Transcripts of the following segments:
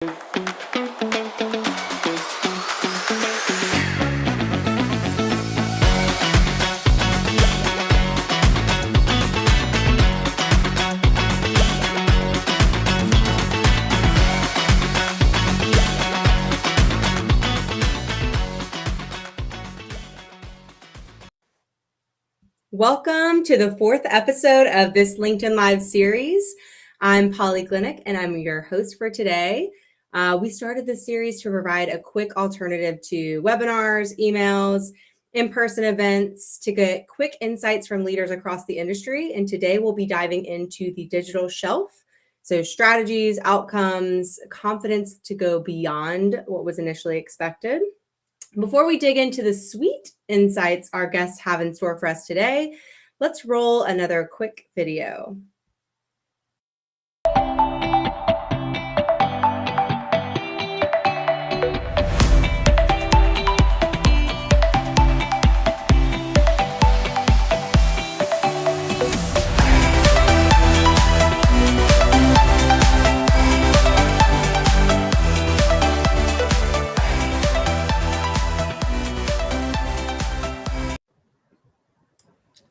Welcome to the fourth episode of this LinkedIn Live series. I'm Polly Glinick, and I'm your host for today. We started this series to provide a quick alternative to webinars, emails, in-person events to get quick insights from leaders across the industry. And today we'll be diving into the digital shelf. So strategies, outcomes, confidence to go beyond what was initially expected. Before we dig into the sweet insights our guests have in store for us today, let's roll another quick video.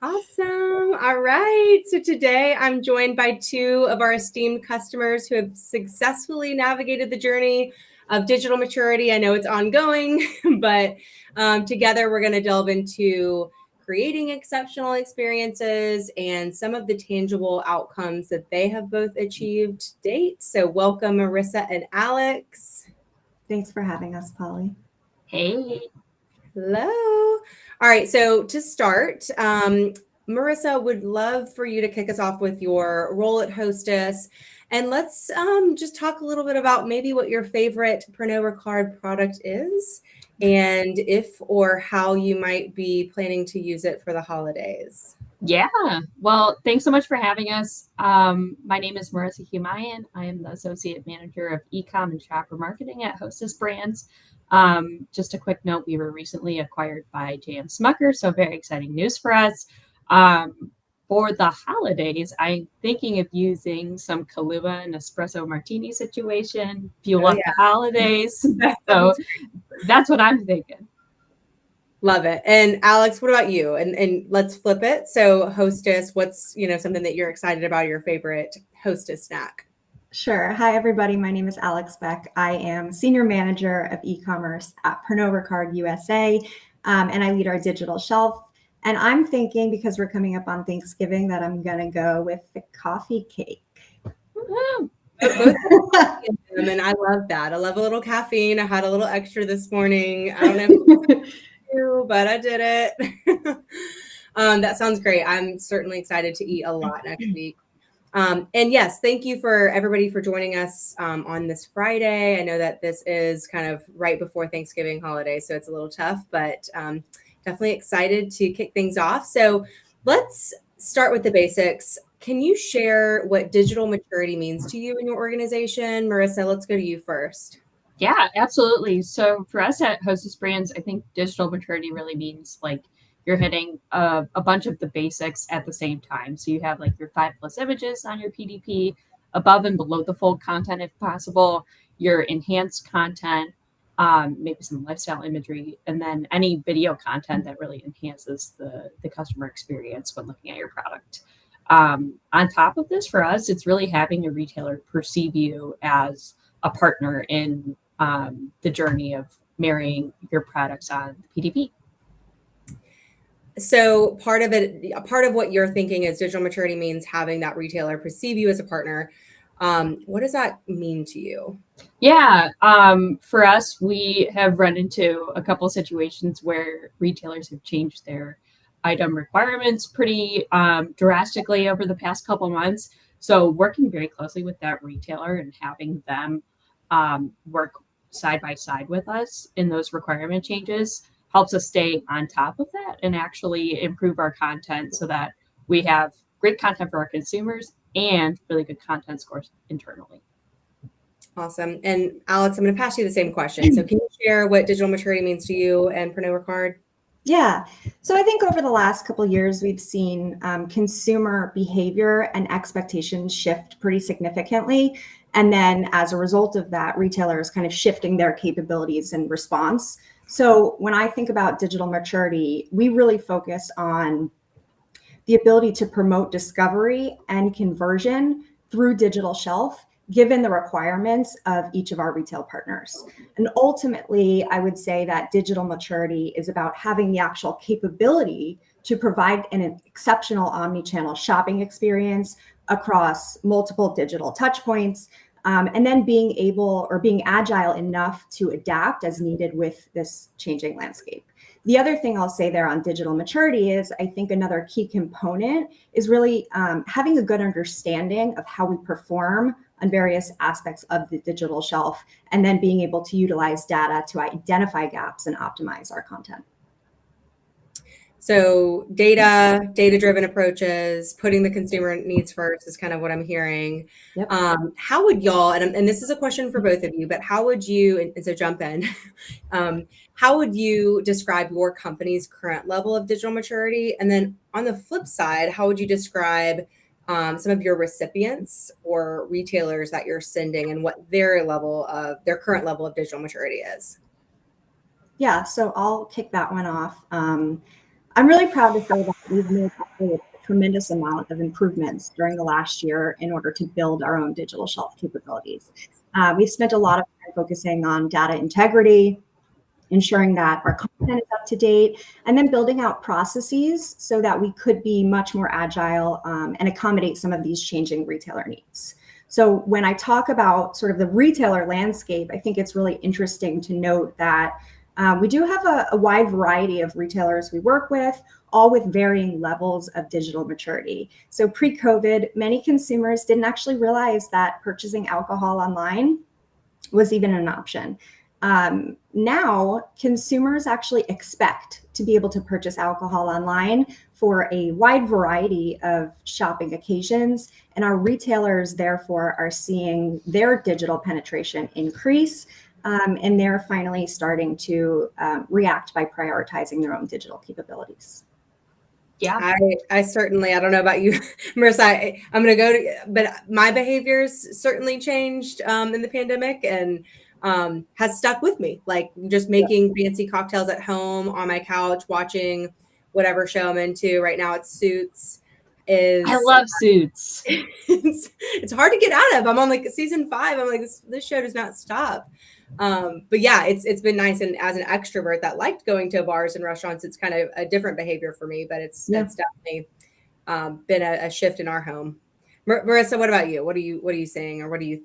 Awesome. All right. So today I'm joined by two of our esteemed customers who have successfully navigated the journey of digital maturity. I know it's ongoing, but together we're going to delve into creating exceptional experiences and some of the tangible outcomes that they have both achieved to date. So welcome, Marissa and Alex. Thanks for having us, Polly. Hey. Hello. All right. So to start, Marissa, would love for you to kick us off with your role at Hostess. And let's just talk a little bit about maybe what your favorite Pernod Ricard product is and if or how you might be planning to use it for the holidays. Yeah. Well, thanks so much for having us. My name is Marissa Humayan. I am the Associate Manager of Ecom and Shopper Marketing at Hostess Brands. Just a quick note, we were recently acquired by J.M. Smucker, so very exciting news for us. For the holidays, I'm thinking of using some Kahlua and espresso martini situation, fuel up the holidays. So that's what I'm thinking. Love it. And Alex, what about you? And let's flip it. So Hostess, what's, something that you're excited about, your favorite Hostess snack? Sure. Hi, everybody. My name is Alex Beck. I am Senior Manager of E-commerce at Pernod Ricard USA, and I lead our digital shelf. And I'm thinking, because we're coming up on Thanksgiving, that I'm going to go with the coffee cake. Woo-hoo. And I love that. I love a little caffeine. I had a little extra this morning. I don't know if you, but I did it. That sounds great. I'm certainly excited to eat a lot next week. And yes, thank you for everybody for joining us on this Friday. I know that this is kind of right before Thanksgiving holiday, so it's a little tough, but definitely excited to kick things off. So let's start with the basics. Can you share what digital maturity means to you in your organization? Marissa, let's go to you first. Yeah, absolutely. So for us at Hostess Brands, I think digital maturity really means like you're hitting a bunch of the basics at the same time. So you have like your 5+ images on your PDP, above and below the fold content if possible, your enhanced content, maybe some lifestyle imagery, and then any video content that really enhances the customer experience when looking at your product. On top of this, for us, it's really having a retailer perceive you as a partner in the journey of marrying your products on the PDP. So part of what you're thinking is digital maturity means having that retailer perceive you as a partner. What does that mean to you? Yeah, for us, we have run into a couple of situations where retailers have changed their item requirements pretty drastically over the past couple of months. So working very closely with that retailer and having them work side by side with us in those requirement changes helps us stay on top of that and actually improve our content so that we have great content for our consumers and really good content scores internally. Awesome. And Alex, I'm going to pass you the same question. So can you share what digital maturity means to you and Pernod Ricard? Yeah. So I think over the last couple of years, we've seen consumer behavior and expectations shift pretty significantly. And then as a result of that, retailers kind of shifting their capabilities in response. So when I think about digital maturity, we really focus on the ability to promote discovery and conversion through digital shelf, given the requirements of each of our retail partners. And ultimately, I would say that digital maturity is about having the actual capability to provide an exceptional omni-channel shopping experience across multiple digital touch points, and then being able or being agile enough to adapt as needed with this changing landscape. The other thing I'll say there on digital maturity is I think another key component is really having a good understanding of how we perform on various aspects of the digital shelf, and then being able to utilize data to identify gaps and optimize our content. So data-driven approaches, putting the consumer needs first is kind of what I'm hearing. Yep. How would y'all, and this is a question for both of you, but how would you, and so jump in, how would you describe your company's current level of digital maturity? And then on the flip side, how would you describe some of your recipients or retailers that you're sending and what their current level of digital maturity is? Yeah, so I'll kick that one off. I'm really proud to say that we've made a tremendous amount of improvements during the last year in order to build our own digital shelf capabilities. We've spent a lot of time focusing on data integrity, ensuring that our content is up to date, and then building out processes so that we could be much more agile and accommodate some of these changing retailer needs. So when I talk about sort of the retailer landscape, I think it's really interesting to note that we do have a wide variety of retailers we work with, all with varying levels of digital maturity. So pre-COVID, many consumers didn't actually realize that purchasing alcohol online was even an option. Now, consumers actually expect to be able to purchase alcohol online for a wide variety of shopping occasions, and our retailers therefore are seeing their digital penetration increase. And they're finally starting to react by prioritizing their own digital capabilities. Yeah. I certainly, I don't know about you, Marissa, I'm going to go to, but my behaviors certainly changed in the pandemic and has stuck with me. Like just making fancy cocktails at home on my couch, watching whatever show I'm into. Right now it's Suits. I love Suits. It's hard to get out of. I'm on like season 5. I'm like, this show does not stop. But yeah, it's been nice. And as an extrovert that liked going to bars and restaurants, it's kind of a different behavior for me, but it's definitely been a shift in our home. Marissa, what about you? What are you seeing, or what are you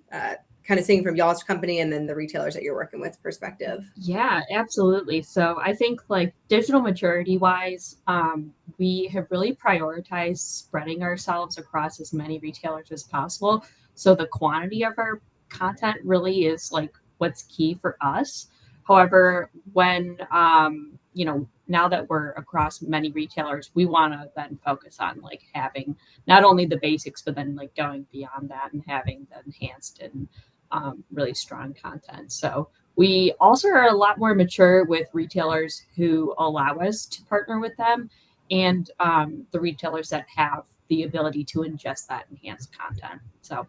kind of seeing from y'all's company and then the retailers that you're working with perspective? Yeah, absolutely. So I think like digital maturity wise, we have really prioritized spreading ourselves across as many retailers as possible. So the quantity of our content really is like what's key for us. However, when now that we're across many retailers, we want to then focus on like having not only the basics, but then like going beyond that and having the enhanced and really strong content. So we also are a lot more mature with retailers who allow us to partner with them, and the retailers that have the ability to ingest that enhanced content. So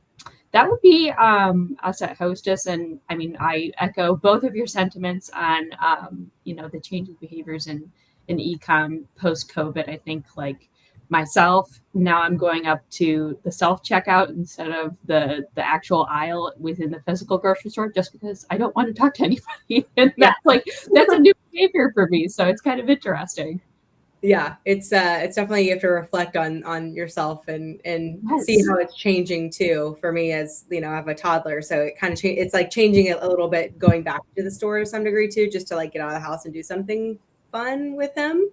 that would be us at Hostess. And I mean, I echo both of your sentiments on the changing behaviors in e-com post-COVID. I think like myself, now I'm going up to the self-checkout instead of the actual aisle within the physical grocery store, just because I don't want to talk to anybody. And that's a new behavior for me. So it's kind of interesting. Yeah, it's definitely, you have to reflect on yourself and Yes. see how it's changing too. For me, as I have a toddler, so it kind of it's like changing it a little bit, going back to the store to some degree too, just to like get out of the house and do something fun with him.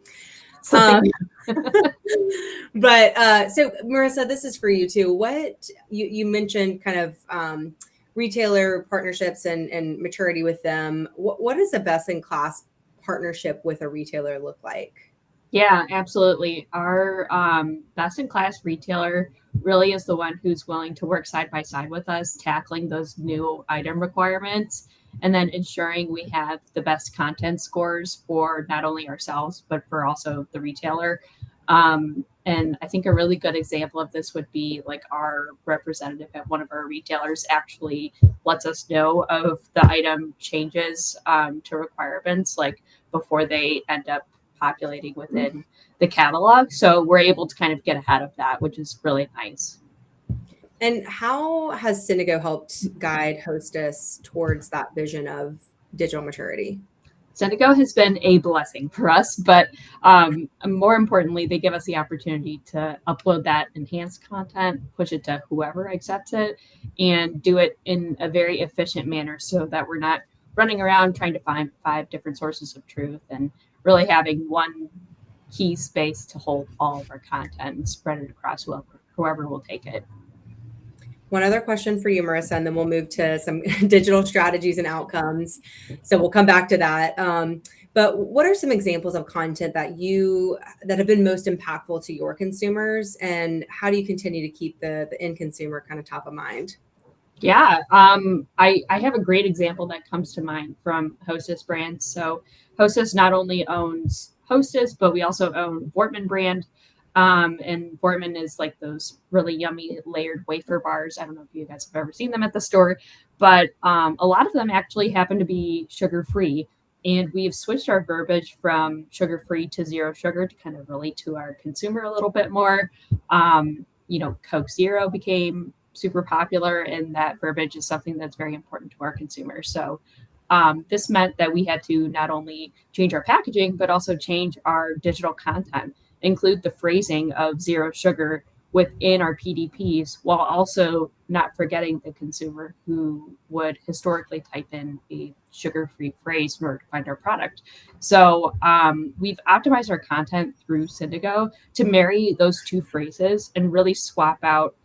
But so Marissa, this is for you too. What you mentioned kind of retailer partnerships and maturity with them. What does a best in class partnership with a retailer look like? Yeah, absolutely. Our best in class retailer really is the one who's willing to work side by side with us, tackling those new item requirements, and then ensuring we have the best content scores for not only ourselves, but for also the retailer. And I think a really good example of this would be like our representative at one of our retailers actually lets us know of the item changes to requirements, like before they end up populating within the catalog. So we're able to kind of get ahead of that, which is really nice. And how has Syndigo helped guide Hostess towards that vision of digital maturity? Syndigo has been a blessing for us, but more importantly, they give us the opportunity to upload that enhanced content, push it to whoever accepts it, and do it in a very efficient manner so that we're not running around trying to find 5 different sources of truth and really having one key space to hold all of our content and spread it across whoever will take it. One other question for you, Marissa, and then we'll move to some digital strategies and outcomes. So we'll come back to that. But what are some examples of content that have been most impactful to your consumers, and how do you continue to keep the end consumer kind of top of mind? Yeah, I have a great example that comes to mind from Hostess brand. So Hostess not only owns Hostess, but we also own Vortman brand. And Vortman is like those really yummy layered wafer bars. I don't know if you guys have ever seen them at the store, but a lot of them actually happen to be sugar free. And we've switched our verbiage from sugar free to zero sugar to kind of relate to our consumer a little bit more. Coke Zero became super popular, and that verbiage is something that's very important to our consumers. So this meant that we had to not only change our packaging, but also change our digital content, include the phrasing of zero sugar within our PDPs, while also not forgetting the consumer who would historically type in a sugar-free phrase in order to find our product. So we've optimized our content through Syndigo to marry those 2 phrases and really swap out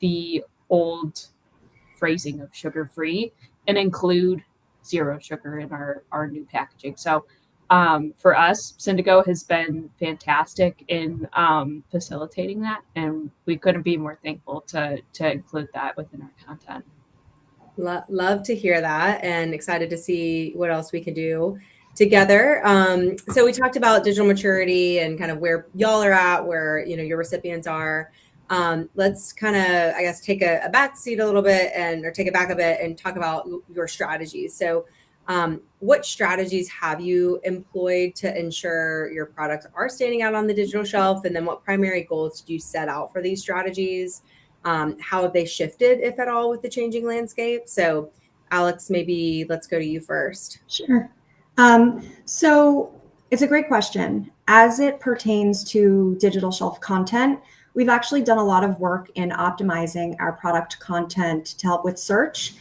the old phrasing of sugar-free and include zero sugar in our new packaging. So for us, Syndigo has been fantastic in facilitating that, and we couldn't be more thankful to include that within our content. Love to hear that, and excited to see what else we can do together. So we talked about digital maturity and kind of where y'all are at, where your recipients are. Let's kind of, I guess, take a back seat a little bit or take it back a bit and talk about your strategies. So what strategies have you employed to ensure your products are standing out on the digital shelf? And then what primary goals did you set out for these strategies? How have they shifted, if at all, with the changing landscape? So Alex, maybe let's go to you first. Sure. So it's a great question. As it pertains to digital shelf content, we've actually done a lot of work in optimizing our product content to help with search.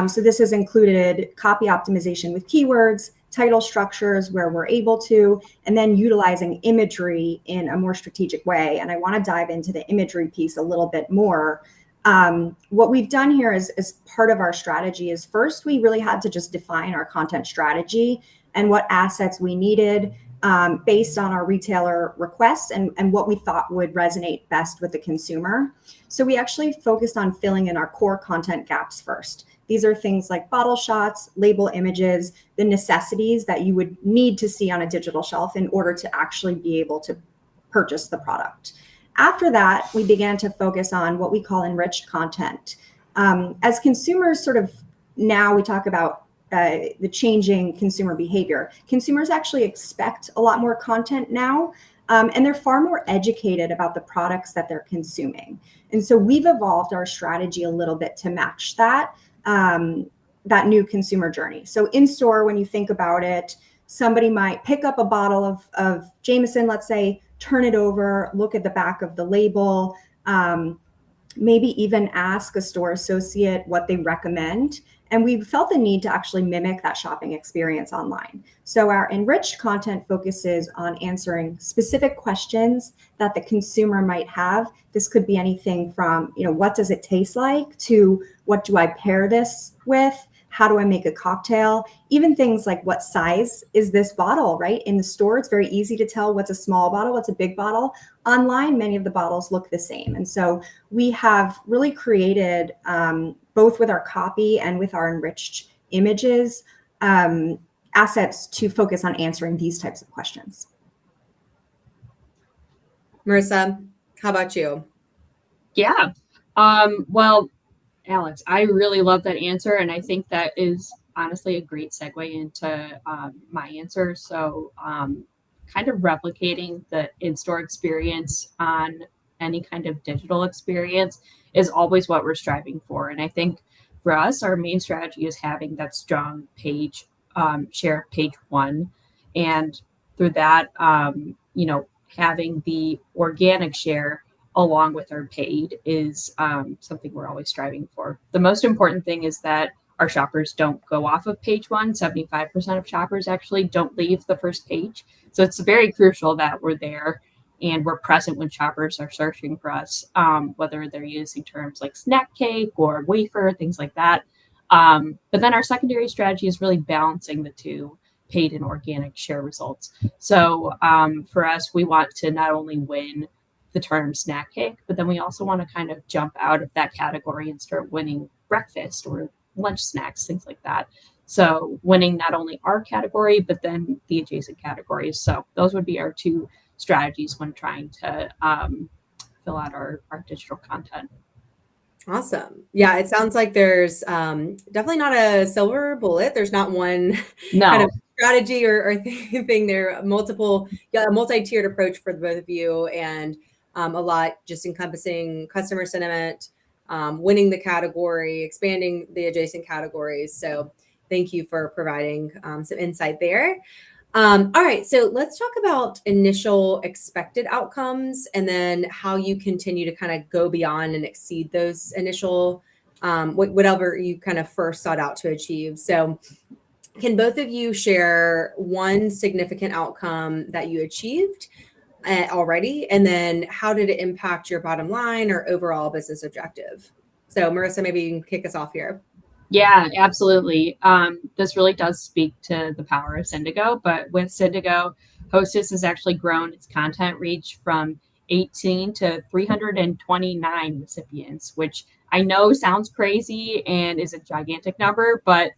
So this has included copy optimization with keywords, title structures where we're able to, and then utilizing imagery in a more strategic way. And I want to dive into the imagery piece a little bit more. What we've done here as part of our strategy is first, we really had to just define our content strategy and what assets we needed based on our retailer requests and what we thought would resonate best with the consumer. So we actually focused on filling in our core content gaps first. These are things like bottle shots, label images, the necessities that you would need to see on a digital shelf in order to actually be able to purchase the product. After that, we began to focus on what we call enriched content. As consumers now we talk about the changing consumer behavior. Consumers actually expect a lot more content now, and they're far more educated about the products that they're consuming. And so we've evolved our strategy a little bit to match that new consumer journey. So in store, when you think about it, somebody might pick up a bottle of Jameson, let's say, turn it over, look at the back of the label, maybe even ask a store associate what they recommend. And we felt the need to actually mimic that shopping experience online. So our enriched content focuses on answering specific questions that the consumer might have. This could be anything from, what does it taste like, to what do I pair this with? How do I make a cocktail? Even things like what size is this bottle, right? In the store, it's very easy to tell what's a small bottle, what's a big bottle. Online, many of the bottles look the same. And so we have really created, both with our copy and with our enriched images, assets to focus on answering these types of questions. Marissa, how about you? Yeah. Well, Alex, I really love that answer. And I think that is honestly a great segue into my answer. So, kind of replicating the in store experience on any kind of digital experience is always what we're striving for. And I think for us, our main strategy is having that strong page share of page one. And through that, having the organic share along with our paid is something we're always striving for. The most important thing is that our shoppers don't go off of page one. 75% of shoppers actually don't leave the first page. So it's very crucial that we're there and we're present when shoppers are searching for us, whether they're using terms like snack cake or wafer, things like that. But then our secondary strategy is really balancing the two paid and organic share results. So for us, we want to not only win the term snack cake, but then we also want to kind of jump out of that category and start winning breakfast or lunch snacks, things like that. So winning not only our category, but then the adjacent categories. So those would be our two strategies when trying to fill out our digital content. Awesome. Yeah, it sounds like there's definitely not a silver bullet. There's not one kind No, of strategy or thing there. Multiple, yeah, a multi-tiered approach for the both of you, and a lot just encompassing customer sentiment, winning the category, expanding the adjacent categories. So thank you for providing some insight there. All right, so let's talk about initial expected outcomes and then how you continue to kind of go beyond and exceed those initial, whatever you kind of first sought out to achieve. So, can both of you share one significant outcome that you achieved already? And then how did it impact your bottom line or overall business objective? So, Marissa, maybe you can kick us off here. yeah, absolutely. This really does speak to the power of Syndigo, but with Syndigo, Hostess has actually grown its content reach from 18 to 329 recipients, which I know sounds crazy and is a gigantic number, but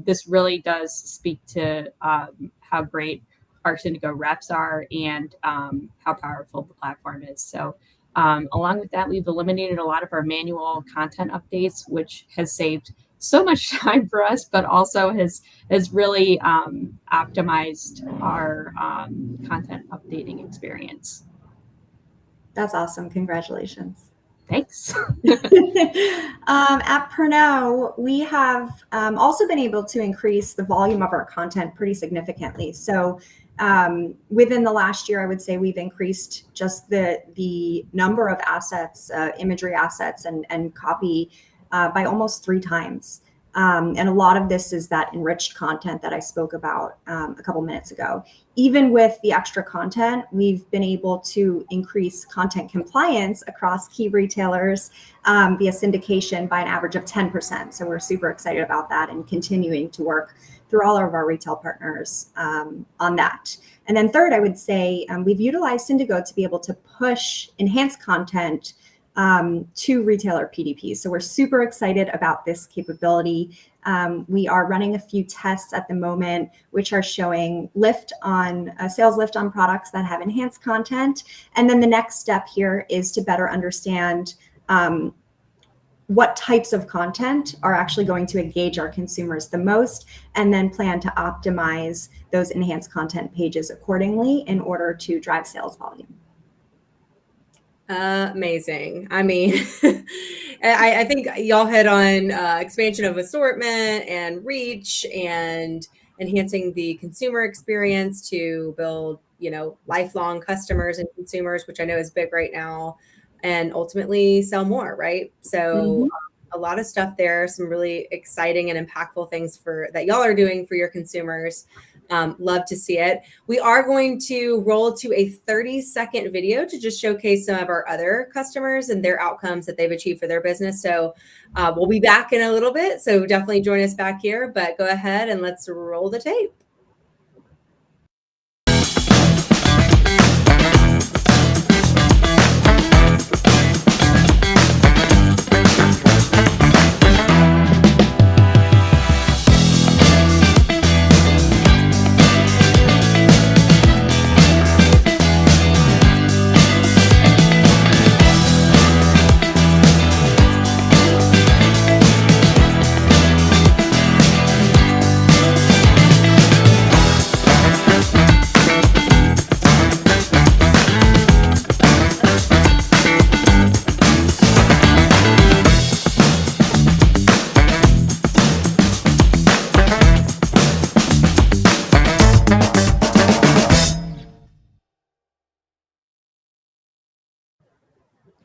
this really does speak to how great our Syndigo reps are and how powerful the platform is. So, along with that, we've eliminated a lot of our manual content updates, which has saved so much time for us, but also has really optimized our content updating experience. That's awesome. Congratulations. Thanks. At Pernod, we have also been able to increase the volume of our content pretty significantly. So within the last year, I would say we've increased just the number of assets, imagery assets and copy by almost 3 times. And a lot of this is that enriched content that I spoke about a couple minutes ago. Even with the extra content, we've been able to increase content compliance across key retailers via syndication by an average of 10%. So we're super excited about that and continuing to work through all of our retail partners on that. And then third, I would say we've utilized Syndigo to be able to push enhanced content to retailer PDPs. So we're super excited about this capability. We are running a few tests at the moment, which are showing sales lift on products that have enhanced content. And then the next step here is to better understand what types of content are actually going to engage our consumers the most, and then plan to optimize those enhanced content pages accordingly in order to drive sales volume. Amazing. I mean, I think y'all hit on expansion of assortment and reach and enhancing the consumer experience to build, lifelong customers and consumers, which I know is big right now, and ultimately sell more, right? So a lot of stuff there, some really exciting and impactful things that y'all are doing for your consumers. Love to see it. We are going to roll to a 30-second video to just showcase some of our other customers and their outcomes that they've achieved for their business. So we'll be back in a little bit. So definitely join us back here, but go ahead and let's roll the tape.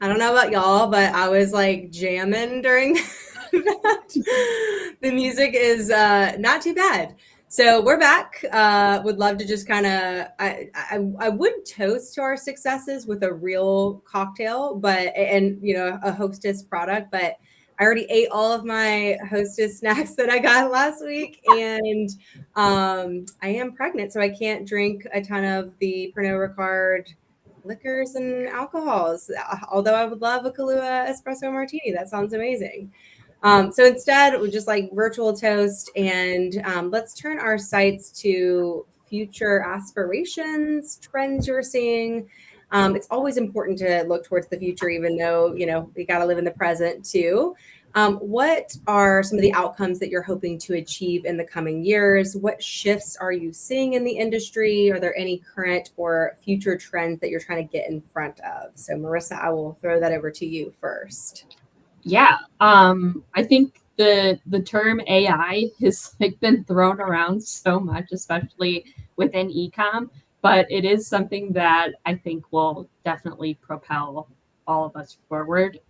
I don't know about y'all, but I was like jamming during that. The music is not too bad. So we're back. Would love to just kind of I would toast to our successes with a real cocktail, but and a Hostess product, but I already ate all of my Hostess snacks that I got last week, and I am pregnant, so I can't drink a ton of the Pernod Ricard liquors and alcohols. Although I would love a Kahlua espresso martini, that sounds amazing. So instead, we just like virtual toast, and let's turn our sights to future aspirations, trends you're seeing. It's always important to look towards the future, even though we got to live in the present too. What are some of the outcomes that you're hoping to achieve in the coming years? What shifts are you seeing in the industry? Are there any current or future trends that you're trying to get in front of? So, Marissa, I will throw that over to you first. Yeah, I think the term AI has like been thrown around so much, especially within ecom, but it is something that I think will definitely propel all of us forward,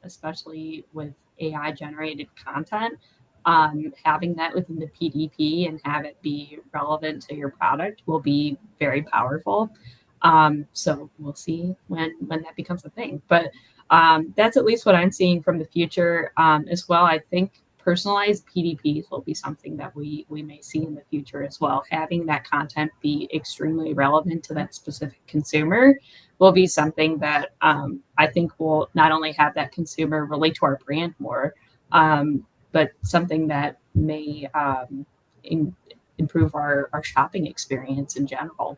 especially with AI generated content. Having that within the PDP and have it be relevant to your product will be very powerful. So we'll see when that becomes a thing, but that's at least what I'm seeing from the future as well. I think personalized PDPs will be something that we may see in the future as well. Having that content be extremely relevant to that specific consumer will be something that I think will not only have that consumer relate to our brand more, but something that may improve our shopping experience in general.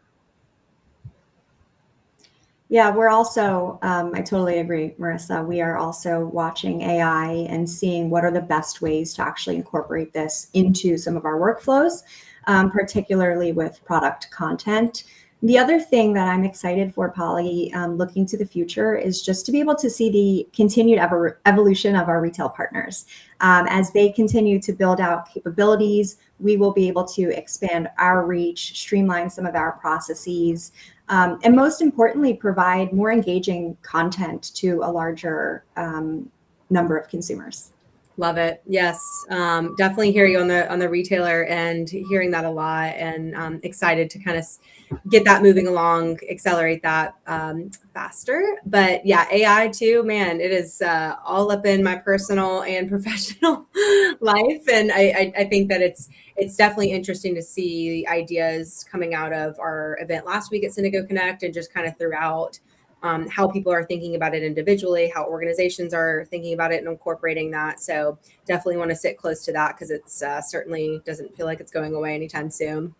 Yeah, we're also, I totally agree, Marissa. We are also watching AI and seeing what are the best ways to actually incorporate this into some of our workflows, particularly with product content. The other thing that I'm excited for, Polly, looking to the future, is just to be able to see the continued evolution of our retail partners. As they continue to build out capabilities, we will be able to expand our reach, streamline some of our processes, and most importantly, provide more engaging content to a larger number of consumers. Love it. Yes, definitely hear you on the retailer and hearing that a lot, and excited to kind of get that moving along, accelerate that faster. But yeah, AI too, man, it is all up in my personal and professional life, and I think that it's definitely interesting to see ideas coming out of our event last week at Syndigo Connect, and just kind of throughout. How people are thinking about it individually, how organizations are thinking about it and incorporating that. So definitely want to sit close to that, because it's certainly doesn't feel like it's going away anytime soon.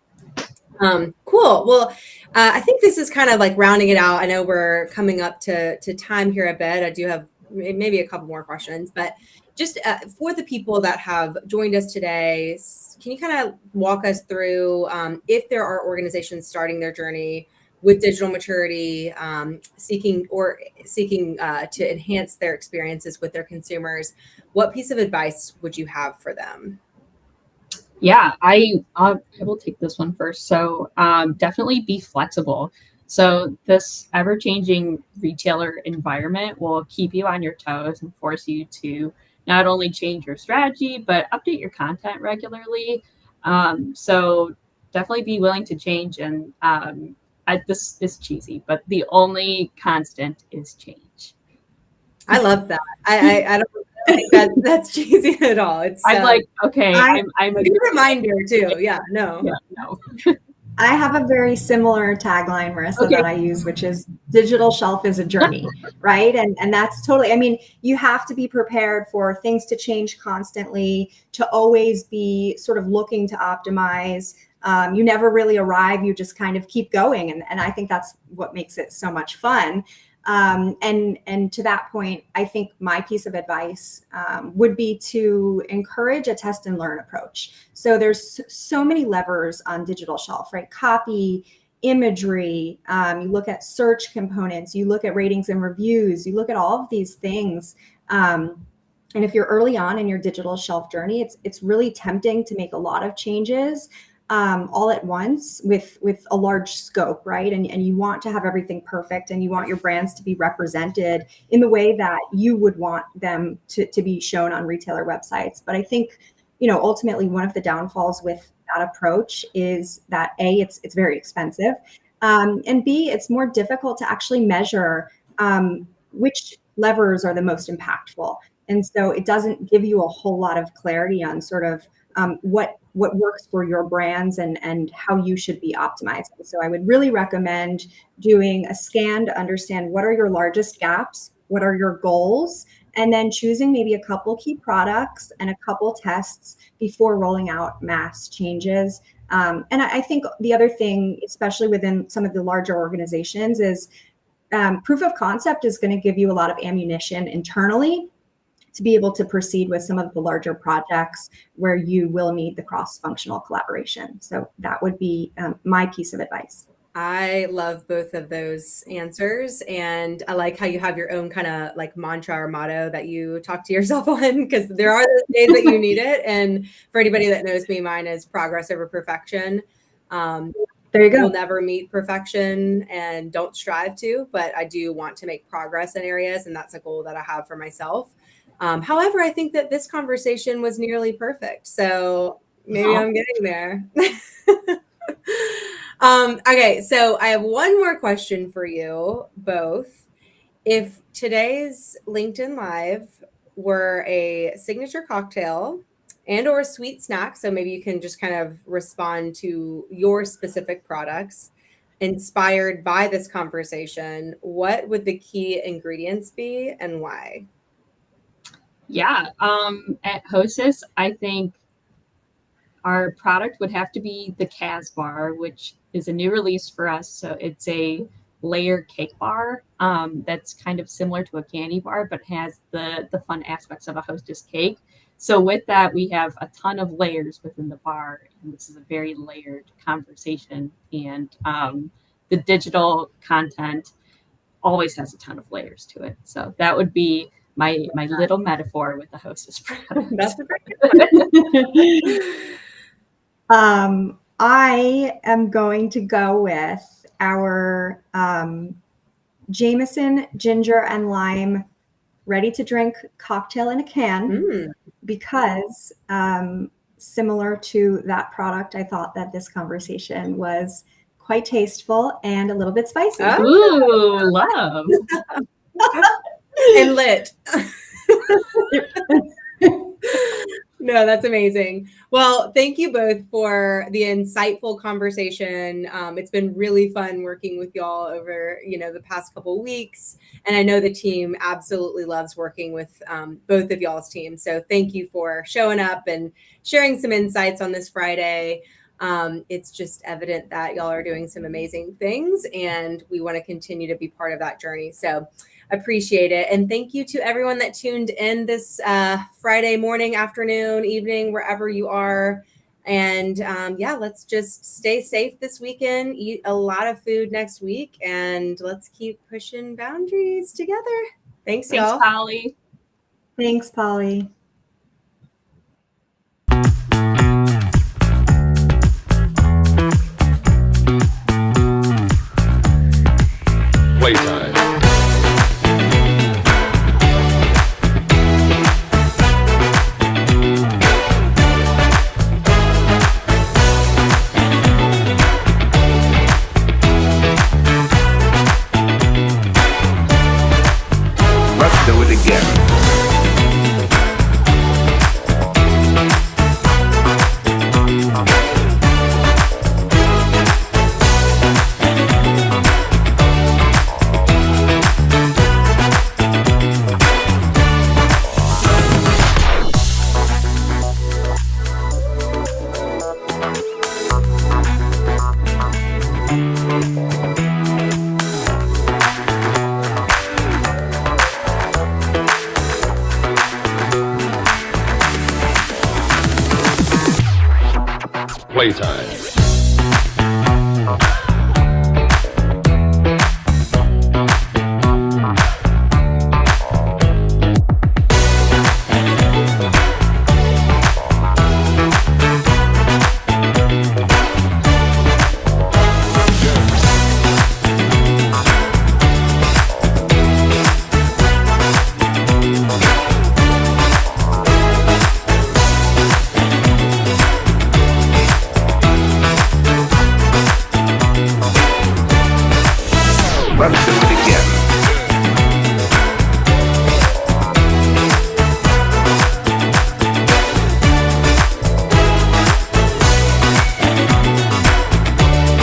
Cool. Well, I think this is kind of like rounding it out. I know we're coming up to time here a bit. I do have maybe a couple more questions, but just for the people that have joined us today, can you kind of walk us through if there are organizations starting their journey with digital maturity, seeking to enhance their experiences with their consumers, what piece of advice would you have for them? Yeah, I will take this one first. So definitely be flexible. So this ever-changing retailer environment will keep you on your toes and force you to not only change your strategy but update your content regularly. So definitely be willing to change. And this is cheesy, but the only constant is change. I love that. I don't think that's cheesy at all. It's I'm like, okay, I'm a good reminder too. Yeah, no. Yeah, no. I have a very similar tagline, Marissa, Okay. that I use, which is digital shelf is a journey, right? And that's totally, I mean, you have to be prepared for things to change constantly, to always be sort of looking to optimize. You never really arrive, you just kind of keep going. And I think that's what makes it so much fun. And to that point, I think my piece of advice would be to encourage a test and learn approach. So there's so many levers on digital shelf, right? Copy, imagery, you look at search components, you look at ratings and reviews, you look at all of these things. And if you're early on in your digital shelf journey, it's really tempting to make a lot of changes. all at once with a large scope, right? And you want to have everything perfect, and you want your brands to be represented in the way that you would want them to be shown on retailer websites. But I think, ultimately one of the downfalls with that approach is that A, it's very expensive, and B, it's more difficult to actually measure which levers are the most impactful. And so it doesn't give you a whole lot of clarity on sort of what works for your brands and how you should be optimizing. So I would really recommend doing a scan to understand what are your largest gaps, what are your goals, and then choosing maybe a couple key products and a couple tests before rolling out mass changes. And I think the other thing, especially within some of the larger organizations, is proof of concept is going to give you a lot of ammunition internally to be able to proceed with some of the larger projects where you will need the cross-functional collaboration. So that would be my piece of advice. I love both of those answers. And I like how you have your own kind of like mantra or motto that you talk to yourself on, because there are those days that you need it. And for anybody that knows me, mine is progress over perfection. There you go. We'll never meet perfection and don't strive to, but I do want to make progress in areas. And that's a goal that I have for myself. However, I think that this conversation was nearly perfect. So maybe I'm getting there. Okay, so I have one more question for you both. If today's LinkedIn Live were a signature cocktail and or a sweet snack, so maybe you can just kind of respond to your specific products inspired by this conversation, what would the key ingredients be and why? Yeah, at Hostess, I think our product would have to be the Kaz bar, which is a new release for us. So it's a layered cake bar that's kind of similar to a candy bar, but has the fun aspects of a Hostess cake. So with that, we have a ton of layers within the bar, and this is a very layered conversation. And the digital content always has a ton of layers to it. So that would be my little metaphor with the Hostess product. That's a great I am going to go with our Jameson ginger and lime ready to drink cocktail in a can, because similar to that product, I thought that this conversation was quite tasteful and a little bit spicy. Ooh, love. And lit. No, that's amazing. Well, thank you both for the insightful conversation. It's been really fun working with y'all over, the past couple of weeks. And I know the team absolutely loves working with both of y'all's teams. So thank you for showing up and sharing some insights on this Friday. It's just evident that y'all are doing some amazing things, and we want to continue to be part of that journey. So appreciate it. And thank you to everyone that tuned in this Friday morning, afternoon, evening, wherever you are. And let's just stay safe this weekend, eat a lot of food next week, and let's keep pushing boundaries together. Thanks, y'all. Thanks, Polly. Thanks, Polly. Playtime. Let's do it again. Playtime. Let's do it again.